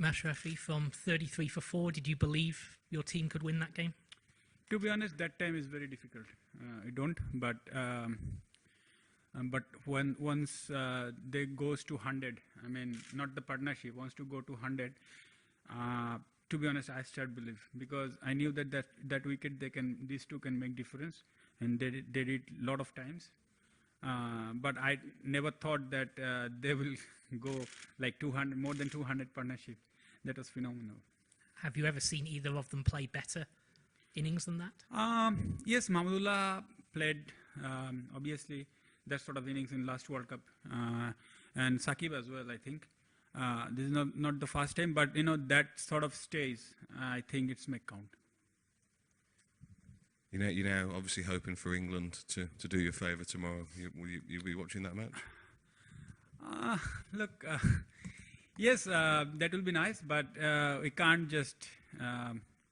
Mashrafi, from 33 for 4, did you believe your team could win that game? To be honest, that time is very difficult. I don't, but when once they goes to 100, I mean, not the partnership, wants to go to 100. To be honest, I start believe, because I knew that wicket these two can make difference, and they did a lot of times. But I never thought that they will go like 200, more than 200 partnership. That was phenomenal. Have you ever seen either of them play better innings than that? Yes, Mahmudullah played obviously that sort of innings in last World Cup, and Saqib as well, I think. This is not the first time, but that sort of stays. I think it's may count. You're now obviously hoping for England to do you a favour tomorrow. Will you be watching that match? Look, yes, that will be nice, but we can't just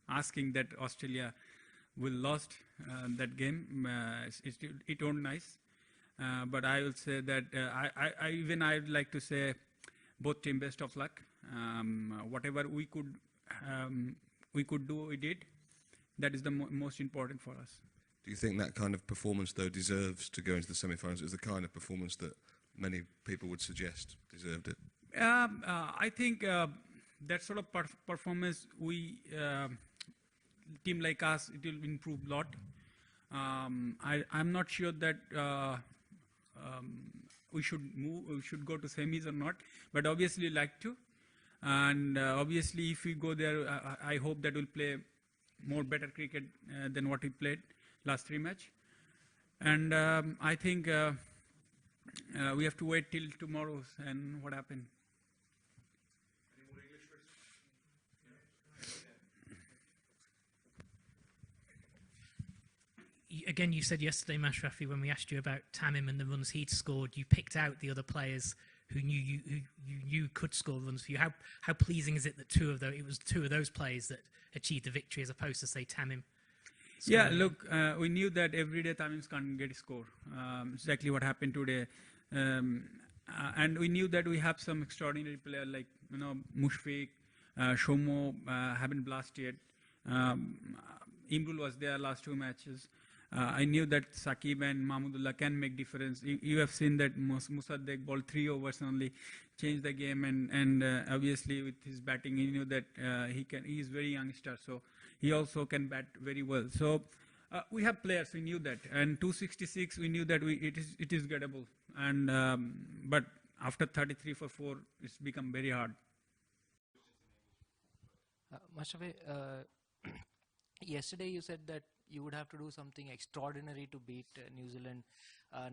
asking that Australia will lost that game. It won't nice, but I will say that I would like to say both team best of luck. Whatever we could do, we did. That is the most important for us. Do you think that kind of performance, though, deserves to go into the semi-finals? It was the kind of performance that many people would suggest deserved it. I think that sort of performance, team like us, it will improve a lot. I'm not sure that we should go to semis or not, but obviously like to. And obviously, if we go there, I hope that we'll play more better cricket than what we played last 3 matches. And I think we have to wait till tomorrow and what happened. Again, you said yesterday, Mashrafi, when we asked you about Tamim and the runs he'd scored, you picked out the other players who you knew could score runs for you. How pleasing is it that it was two of those players that achieved the victory as opposed to, say, Tamim? Yeah, look, we knew that every day Tamim can't get a score. Exactly what happened today. And we knew that we have some extraordinary players like, Mushfiq, Shomo haven't blasted yet. Imrul was there last 2 matches. I knew that Saqib and Mahmudullah can make difference. You have seen that Musaddiq bowled 3 overs only, changed the game, and obviously with his batting, he knew that he is very youngster, so he also can bat very well. So we have players, we knew that, and 266, we knew that it is gettable, and but after 33 for 4, it's become very hard. Mashrafi, yesterday you said that you would have to do something extraordinary to beat New Zealand.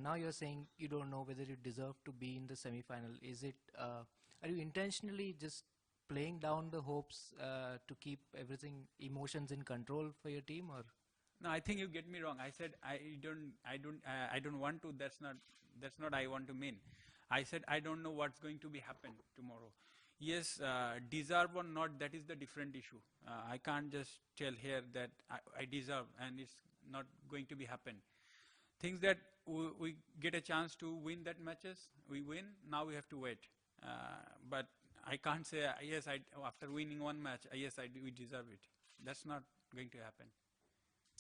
Now you're saying you don't know whether you deserve to be in the semi-final. Is it? Are you intentionally just playing down the hopes to keep emotions in control for your team, or? No, I think you get me wrong. I said I don't want to. That's not I want to mean. I said I don't know what's going to be happen tomorrow. Yes, deserve or not, that is the different issue. I can't just tell here that I deserve and it's not going to be happen. Things that we get a chance to win that matches, we win, now we have to wait. But I can't say, yes, after winning 1 match, yes, we deserve it. That's not going to happen.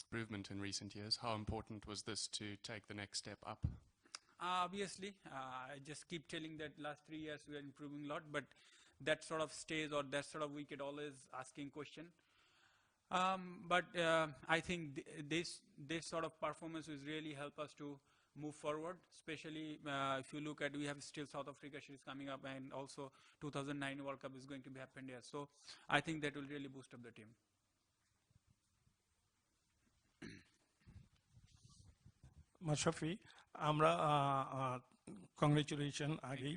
Improvement in recent years, how important was this to take the next step up? Obviously, I just keep telling that last 3 years we are improving a lot, but that sort of stays, or that sort of we get always asking question. But I think this sort of performance will really help us to move forward, especially if you look at, we have still South Africa series coming up, and also 2009 World Cup is going to be happened here. So I think that will really boost up the team. Mashrafi, আমরা congratulation আগেই,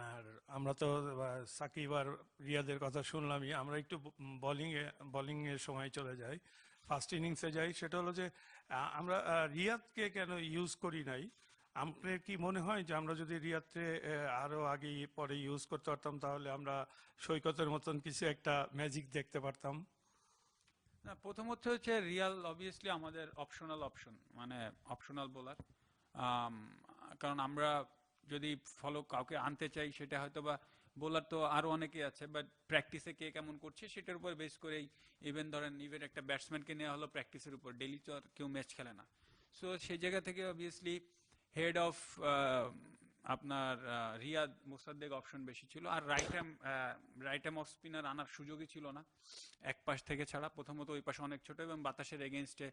আর আমরা তো সাকিব আর রিয়াদের কথা শুনলামই। আমরা একটু bowling এর সময় চলে যাই, ফার্স্ট ইনিংসে যাই। সেটা হলো যে আমরা রিয়াদকে কেন ইউজ করি নাই? আপনার কি মনে হয় যে আমরা যদি রিয়াদকে আরো আগে পরে ইউজ করতে পারতাম, তাহলে আমরা সৈকতের মতন কিছু একটা ম্যাজিক দেখতে পারতাম? না, প্রথমত হচ্ছে রিয়াল অবভিয়াসলি আমাদের অপশন, মানে অপশনাল বোলার। কারণ আমরা যদি কাউকে আনতে চাই, সেটা হয়তো বা বোলার তো আরো অনেকে আছে, বাট প্র্যাকটিসে কে কেমন করছে সেটার উপর বেস করেই ইভেন ধরেন ইভেন একটা ব্যাটসম্যানকে নেওয়া হলো প্র্যাকটিসের উপর, ডেইলি তো আর কেউ ম্যাচ খেলে না। সো সেই জায়গা থেকে অবভিয়াসলি হেড অফ আপনার রিয়াদ মোসাদ্দেক অপশন বেশি ছিল, আর রাইট হ্যাম অফ স্পিনার আনার সুযোগই ছিল না এক পাশ থেকে ছাড়া। প্রথমত ওই পাশে অনেক ছোট এবং বাতাসের এগেনস্টে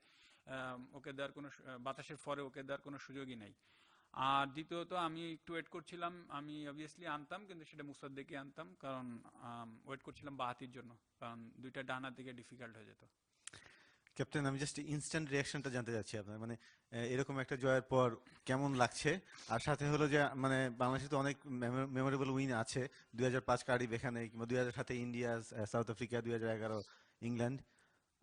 ওকে দেওয়ার কোনো বাতাসের ফরে ওকে দেওয়ার কোনো সুযোগই নাই। আর দ্বিতীয়ত আমি একটু ওয়েট করছিলাম, আমি অবভিয়াসলি আনতাম কিন্তু সেটা মুসাদ্দেকই আনতাম, কারণ ওয়েট করছিলাম বাহাতির জন্য, কারণ দুইটা ডানা দিকে ডিফিকাল্ট হয়ে যেত। ক্যাপ্টেন, আমি জাস্ট ইনস্ট্যান্ট রিয়াকশনটা জানতে চাচ্ছি আপনার, মানে এরকম একটা জয়ের পর কেমন লাগছে? আর সাথে হলো যে মানে বাংলাদেশে তো অনেক মেমোরেবল উইন আছে, 2005 কার্ডিফ এখানে, কিংবা 2007 India, south Africa, 2011 England,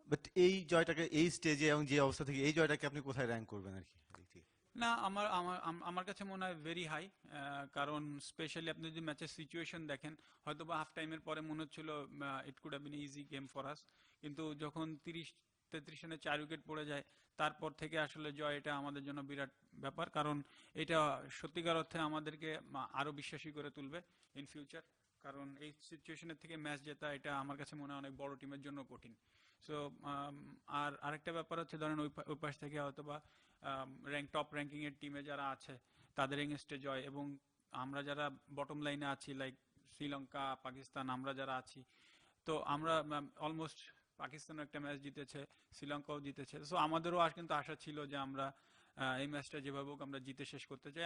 but এই জয়টাকে এই স্টেজে এবং যে অবস্থা থেকে এই জয়টাকে আপনি কোথায় র্যাঙ্ক করবেন আর কি? না, আমার আমার আমার কাছে মনে হয় ভেরি হাই, কারণ স্পেশালি আপনি যদি ম্যাচের সিচুয়েশন দেখেন, হয়তো বা হাফ টাইমের পরে মনে হচ্ছিল it could have been easy game for us, কিন্তু যখন 30-33 রানে 4 উইকেট পড়ে যায় তারপর থেকে আসলে জয় এটা আমাদের জন্য বিরাট ব্যাপার, কারণ এটা সত্যিকার অর্থে আমাদেরকে আরো বিশ্বাসী করে তুলবে ইন ফিউচার, কারণ এই সিচুয়েশনের থেকে ম্যাচ জেতা এটা আমার কাছে মনে হয় অনেক বড় টিমের জন্য কঠিন। সো আর আরেকটা ব্যাপার হচ্ছে ধরেন ওই পাশ থেকে হয়তো বা টপ র্যাঙ্কিং এর টিমে যারা আছে তাদের এগেনস্টে জয়, এবং আমরা যারা বটম লাইনে আছি লাইক শ্রীলঙ্কা, পাকিস্তান, আমরা যারা আছি, তো আমরা অলমোস্ট পাকিস্তান একটা ম্যাচ জিতেছে, শ্রীলঙ্কাও জিতেছে, সো আমাদেরও কিন্তু আশা ছিল যে আমরা এই ম্যাচটা যেভাবে হোক আমরা জিতে শেষ করতে চাই।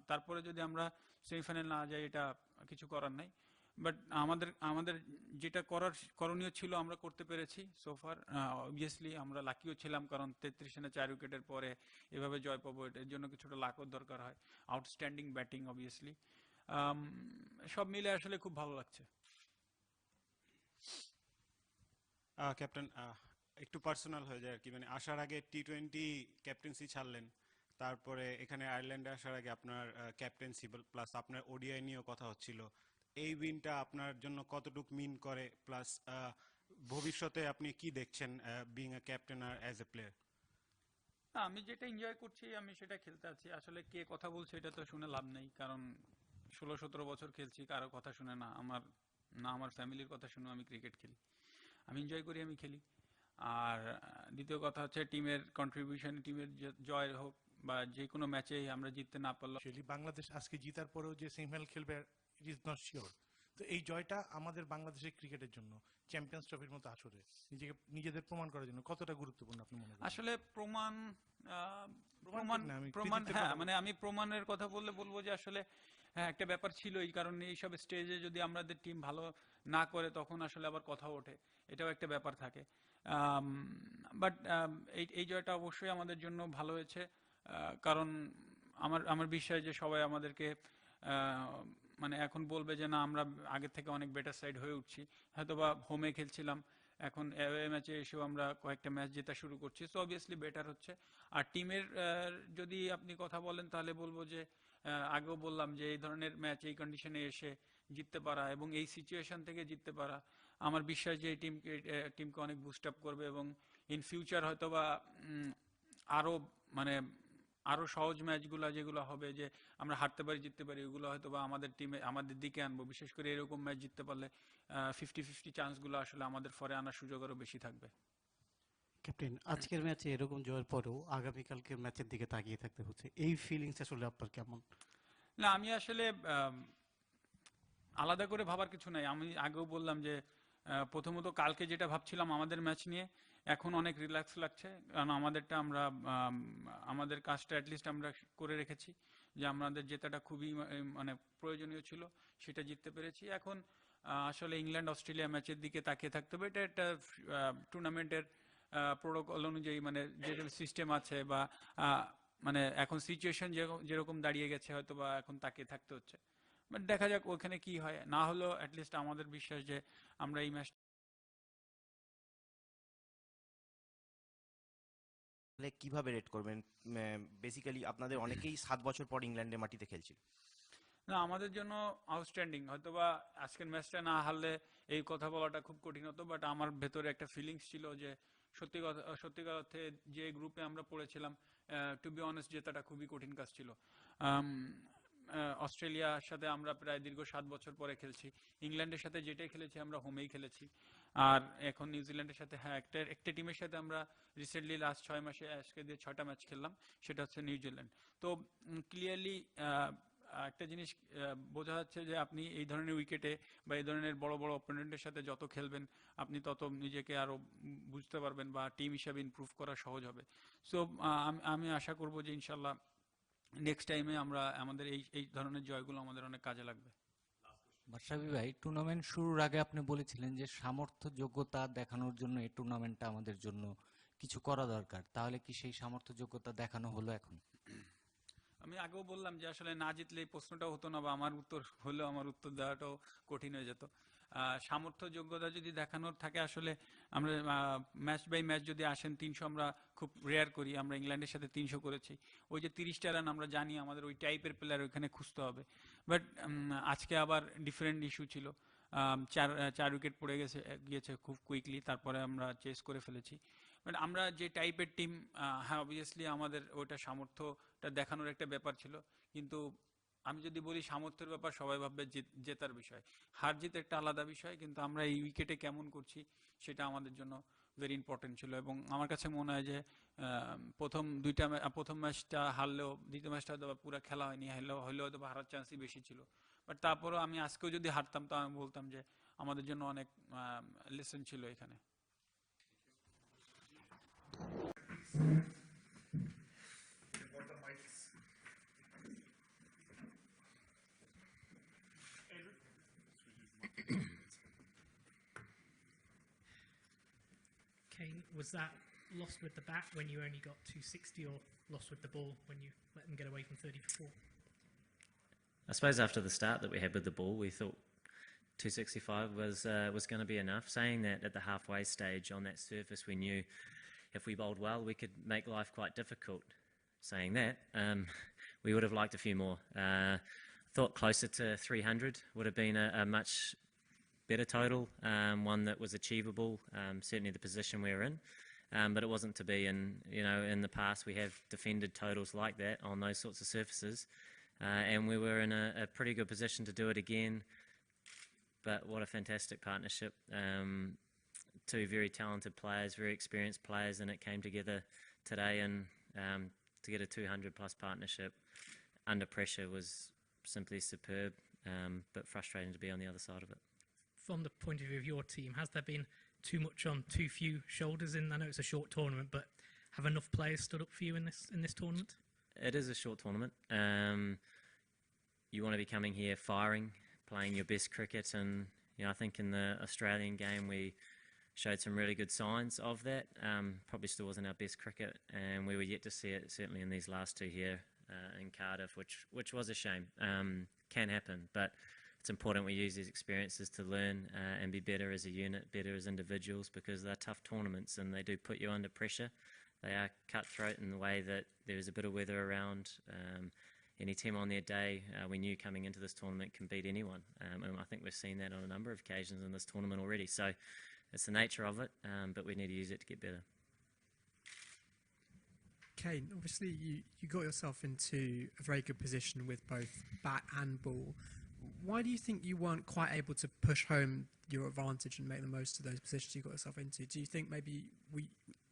তারপরে যদি আমরা সেমিফাইনাল না যাই এটা কিছু করার নাই, বাট আমাদের যেটা করণীয় ছিল আমরা করতে পেরেছি সোফার। অবভিয়াসলি আমরা লাকিও ছিলাম, কারণ 33 রানে 4 উইকেটের পরে এভাবে জয় পাবো, এর জন্য কিছুটা লাকও দরকার হয়, আউটস্ট্যান্ডিং ব্যাটিং অবভিয়াসলি। সব মিলে আসলে খুব ভালো লাগছে। ক্যাপ্টেন, একটু পার্সোনাল হয়ে যায় আর কি, মানে আসার আগে টি20 ক্যাপ্টেন্সি ছাড়লেন, তারপরে এখানে আয়ারল্যান্ডে আসার আগে আপনার ক্যাপ্টেন্সি প্লাস আপনার ওডিআই নিয়েও কথা হচ্ছিল, এই উইনটা আপনার জন্য কতটুকু মিন করে, প্লাস ভবিষ্যতে আপনি কি দেখছেন being a captain or as a player? আমি যেটা এনজয় করছি আমি সেটা খেলতে আছি, আসলে কে কথা বলছে এটা তো শুনে লাভ নেই, কারণ 16-17 বছর খেলছি, কারো কথা শুনে না, আমার ফ্যামিলির কথা শুনে আমি ক্রিকেট খেলি, আমি এনজয় করি, আমি খেলি। আর দ্বিতীয় কথা হচ্ছে টিমের কন্ট্রিবিউশন, টিমের জয় হোক বা যে কোনো ম্যাচে আমরা জিততে না পারলাম। বাংলাদেশ আজকে জিতার পরেও যে সেমিফাইনাল খেলবে ইট ইজ নট শিওর, তো এই জয়টা আমাদের বাংলাদেশের ক্রিকেটের জন্য চ্যাম্পিয়ন্স ট্রফির মতো আসরে নিজেদের প্রমাণ করার জন্য কতটা গুরুত্বপূর্ণ আপনি মনে করেন? আসলে প্রমাণ হ্যাঁ, মানে আমি প্রমাণের কথা বলবো যে আসলে হ্যাঁ একটা ব্যাপার ছিল, এই কারণে এইসব স্টেজে যদি আমাদের টিম ভালো না করে তখন আসলে আবার কথা ওঠে, এটাও একটা ব্যাপার থাকে। বাট এই জয়টা অবশ্যই আমাদের জন্য ভালো হয়েছে, কারণ আমার বিশ্বাস যে সবাই আমাদেরকে মানে এখন বলবে যে না আমরা আগের থেকে অনেক বেটার সাইড হয়ে উঠছি, হয়তোবা হোমে খেলছিলাম, এখন অ্যাওয়ে ম্যাচে এসেও আমরা কয়েকটা ম্যাচ জেতা শুরু করছি, সো অবভিয়াসলি বেটার হচ্ছে। আর টিমের যদি আপনি কথা বলেন তাহলে বলবো যে আগেও বললাম যে এই ধরনের ম্যাচ এই কন্ডিশনে এসে জিততে পারা এবং এই সিচুয়েশন থেকে জিততে পারা আমার বিশ্বাস যে এই টিমকে অনেক বুস্ট আপ করবে, এবং ইন ফিউচার হয়তোবা আরো মানে আরো সহজ ম্যাচগুলো যেগুলো হবে যে আমরা হারতে পারি জিততে পারি, ওগুলো হয়তো বা আমাদের টিমে আমাদের দিকে আনবো, বিশেষ করে এরকম ম্যাচ জিততে পারলে 50-50 চান্সগুলো আসলে আমাদের ফরে আনার সুযোগ আরো বেশি থাকবে। ক্যাপ্টেন, আজকের ম্যাচে এরকম জয়ের পরেও আগামীকালকের ম্যাচের দিকে তাকিয়ে থাকতে হচ্ছে, এই ফিলিংস আসলে আপনার কেমন? না, আমি আসলে আলাদা করে ভাবার কিছু নাই, আমি আগেও বললাম যে প্রথমত কালকে যেটা ভাবছিলাম আমাদের ম্যাচ নিয়ে এখন অনেক রিল্যাক্স লাগছে, কারণ আমাদের কাজটা অ্যাটলিস্ট আমরা করে রেখেছি, যে আমাদের জেতাটা খুবই মানে প্রয়োজনীয় ছিল, সেটা জিততে পেরেছি। এখন আসলে ইংল্যান্ড অস্ট্রেলিয়া ম্যাচের দিকে তাকিয়ে থাকতে হবে, এটা একটা টুর্নামেন্টের প্রোটোকল অনুযায়ী মানে যে সিস্টেম আছে বা মানে এখন সিচুয়েশন যেরকম দাঁড়িয়ে গেছে হয়তো বা এখন তাকিয়ে থাকতে হচ্ছে, বাট দেখা যাক ওখানে কি হয়, না হলেও অ্যাটলিস্ট আমাদের বিশ্বাস যে আমরা এই ম্যাচ কিভাবে রেট করবেন? বেসিক্যালি আপনাদের অনেকেই 7 বছর পর ইংল্যান্ডের মাটিতে খেলছিল। না, আমাদের জন্য আউটস্ট্যান্ডিং, হয়তোবা আজকের ম্যাচটা না হারলে এই কথা বলাটা খুব কঠিন হতো, বাট আমার ভেতরে একটা ফিলিংস ছিল যে সত্যিকার অর্থে যে গ্রুপে আমরা পড়েছিলাম, টু বি অনেস্ট জেতাটা খুবই কঠিন কাজ ছিল। অস্ট্রেলিয়ার সাথে আমরা প্রায় দীর্ঘ 7 বছর পরে খেলছি। ইংল্যান্ডের সাথে যেটাই খেলেছি আমরা হোমেই খেলেছি। আর এখন নিউজিল্যান্ডের সাথে হ্যাঁ একটা টিমের সাথে আমরা রিসেন্টলি লাস্ট 6 মাসে আজকে দিয়ে 6টা ম্যাচ খেললাম, সেটা হচ্ছে নিউজিল্যান্ড। তো ক্লিয়ারলি একটা জিনিস বোঝা যাচ্ছে যে আপনি এই ধরনের উইকেটে বা এই ধরনের বড় বড় অপোনেন্টের সাথে যত খেলবেন আপনি তত নিজেকে আরো বুঝতে পারবেন বা টিম হিসাবে ইমপ্রুভ করা সহজ হবে। সো আমি আশা করব যে ইনশাল্লাহ নেক্সট টাইমে আমরা আমাদের এই ধরনের জয়গুলো আমাদের অনেক কাজে লাগবে। মাশরাফি ভাই, টুর্নামেন্ট শুরুর আগে আপনি বলেছিলেন যে সামর্থ্য যোগ্যতা দেখানোর জন্য এই টুর্নামেন্টটা আমাদের জন্য কিছু করা দরকার, তাহলে কি সেই সামর্থ্য যোগ্যতা দেখানো হলো এখন? আমি আগেও বললাম যে আসলে না জিতলে এই প্রশ্নটাও হতো না, বা আমার উত্তর হলেও আমার উত্তর দেওয়াটাও কঠিন হয়ে যেত। সামর্থ্য যোগ্যতা যদি দেখানোর থাকে, আসলে আমরা ম্যাচ বাই ম্যাচ যদি আসেন 300 আমরা খুব রেয়ার করি, আমরা ইংল্যান্ডের সাথে 300 করেছি। ওই যে 30টা রান আমরা জানি আমাদের ওই টাইপের প্লেয়ার ওইখানে খুঁজতে হবে। বাট আজকে আবার ডিফারেন্ট ইস্যু ছিল, 4 উইকেট পড়ে গিয়েছে খুব কুইকলি, তারপরে আমরা চেস করে ফেলেছি। বাট আমরা যে টাইপের টিম, হ্যাঁ অবভিয়াসলি আমাদের ওইটা সামর্থ্যটা দেখানোর একটা ব্যাপার ছিল। কিন্তু আমি যদি বলি সামর্থ্যের ব্যাপার, সবাই ভাববে জেতার বিষয়, হার জিত একটা আলাদা বিষয়, কিন্তু আমরা এই উইকেটে কেমন করছি সেটা আমাদের জন্য ভেরি ইম্পর্টেন্ট ছিল। এবং আমার কাছে মনে হয় যে প্রথম ম্যাচটা হারলেও দ্বিতীয় ম্যাচটা হয়তো পুরো খেলা হয়নি, হলেও হয়তো হারার চান্সই বেশি ছিল। বাট তারপরেও আমি আজকেও যদি হারতাম তো আমি বলতাম যে আমাদের জন্য অনেক লেসন ছিল এখানে। Kane, was that lost with the bat when you only got 260, or lost with the ball when you let them get away from 30 for 4? I suppose after the start that we had with the ball, we thought 265 was going to be enough. Saying that, at the halfway stage on that surface, we knew if we bowled well, we could make life quite difficult. Saying that, we would have liked a few more. Thought closer to 300 would have been a much better total, one that was achievable, certainly the position we were in. But it wasn't to be, and in the past we have defended totals like that on those sorts of surfaces, and we were in a pretty good position to do it again. But what a fantastic partnership. Two very talented players, very experienced players, and it came together today, and to get a 200-plus partnership under pressure was simply superb, but frustrating to be on the other side of it. From the point of view of your team, has there been too much on too few shoulders? I know it's a short tournament, but have enough players stood up for you in this tournament? It is a short tournament. You want to be coming here firing, playing your best cricket, and I think in the Australian game we showed some really good signs of that. Probably still wasn't our best cricket, and we were yet to see it certainly in these last two here in Cardiff, which was a shame. Can happen, but it's important we use these experiences to learn and be better as a unit, better as individuals, because they're tough tournaments and they do put you under pressure. They are cutthroat in the way that there is a bit of weather around. Any team on their day, we knew coming into this tournament, can beat anyone. And I think we've seen that on a number of occasions in this tournament already. So it's the nature of it, but we need to use it to get better. Kane, obviously you got yourself into a very good position with both bat and ball. Why do you think you weren't quite able to push home your advantage and make the most of those positions you got yourself into? Do you think maybe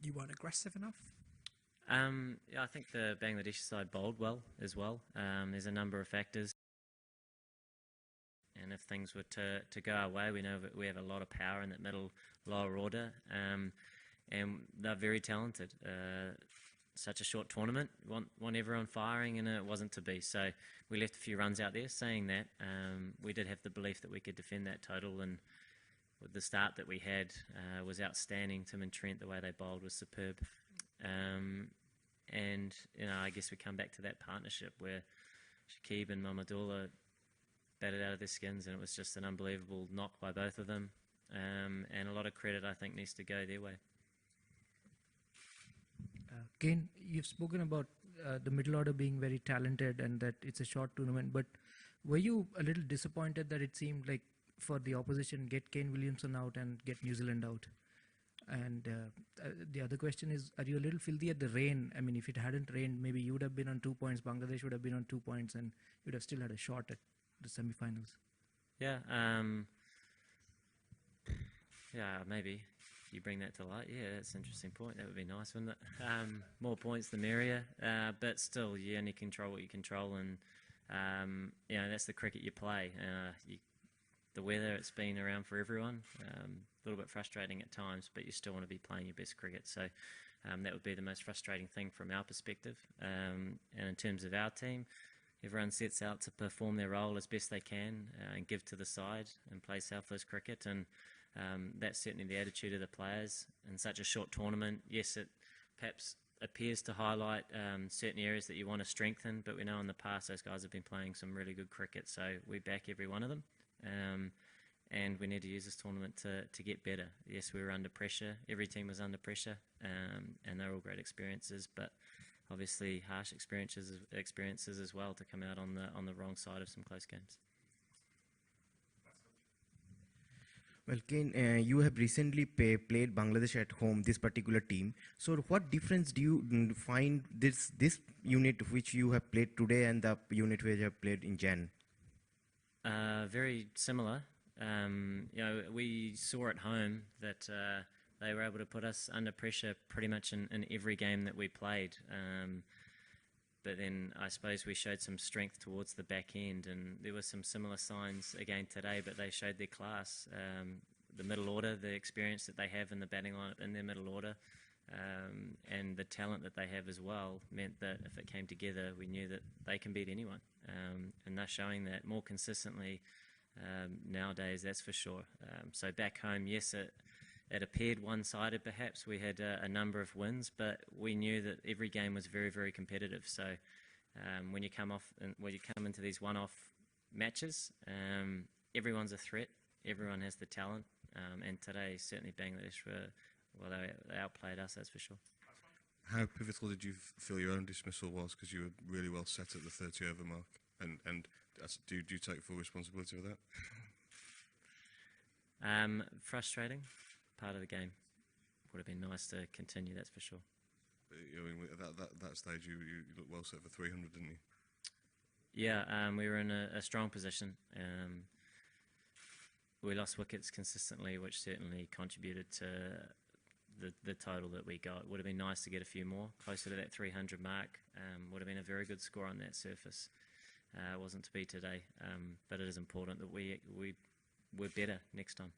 you weren't aggressive enough? Yeah, I think the Bangladeshi side bowled well as well. There's a number of factors. And if things were to go our way, we know that we have a lot of power in that middle lower order. And they're very talented. Such a short tournament, want everyone firing, and it wasn't to be. So we left a few runs out there. Saying that, we did have the belief that we could defend that total, and with the start that we had was outstanding. Tim and Trent, the way they bowled was superb. And I guess we come back to that partnership where Shakib and Mamadullah batted out of their skins, and it was just an unbelievable knock by both of them. And a lot of credit, I think, needs to go their way. Kane, you've spoken about the middle order being very talented and that it's a short tournament, but were you a little disappointed that it seemed like for the opposition get Kane Williamson out and get New Zealand out? And the other question is, are you a little filthy at the rain? I mean, if it hadn't rained, maybe you would have been on 2 points, Bangladesh would have been on 2 points, and you'd have still had a shot at the semi-finals. Yeah, yeah, maybe if you bring that to light. Yeah, that's an interesting point. That would be nice, wouldn't it? More points, the merrier. But still, you only control what you control, and that's the cricket you play. The weather, it's been around for everyone. A little bit frustrating at times, but you still want to be playing your best cricket. So that would be the most frustrating thing from our perspective. And in terms of our team, everyone sets out to perform their role as best they can and give to the side and play selfless cricket. And that's certainly the attitude of the players in such a short tournament. Yes, it perhaps appears to highlight certain areas that you want to strengthen, but we know in the past those guys have been playing some really good cricket, so we back every one of them. And we need to use this tournament to get better. Yes, we were under pressure. Every team was under pressure, and they're all great experiences, but obviously harsh experiences as well to come out on the wrong side of some close games. Well, Kane, you have recently played Bangladesh at home, this particular team. So what difference do you find this unit which you have played today and the unit which you have played in Jan? Very similar. We saw at home that they were able to put us under pressure pretty much in every game that we played. But then I suppose we showed some strength towards the back end, and there were some similar signs again today, but they showed their class. The middle order, the experience that they have in the batting lineup in their middle order, and the talent that they have as well meant that if it came together, we knew that they can beat anyone. And they're showing that more consistently nowadays, that's for sure. So back home, yes, it appeared one-sided perhaps. We had a number of wins, but we knew that every game was very, very competitive. So when you come into these one-off matches, everyone's a threat. Everyone has the talent. And today, certainly Bangladesh they outplayed us, that's for sure. How pivotal did you feel your own dismissal was? Because you were really well set at the 30-over mark. And do you take full responsibility for that? Frustrating. Part of the game. Would have been nice to continue, that's for sure. I mean, at that stage, you looked well set for 300, didn't you? Yeah, we were in a strong position. We lost wickets consistently, which certainly contributed to the total that we got. Would have been nice to get a few more, closer to that 300 mark. Would have been a very good score on that surface. It wasn't to be today, but it is important that we're better next time.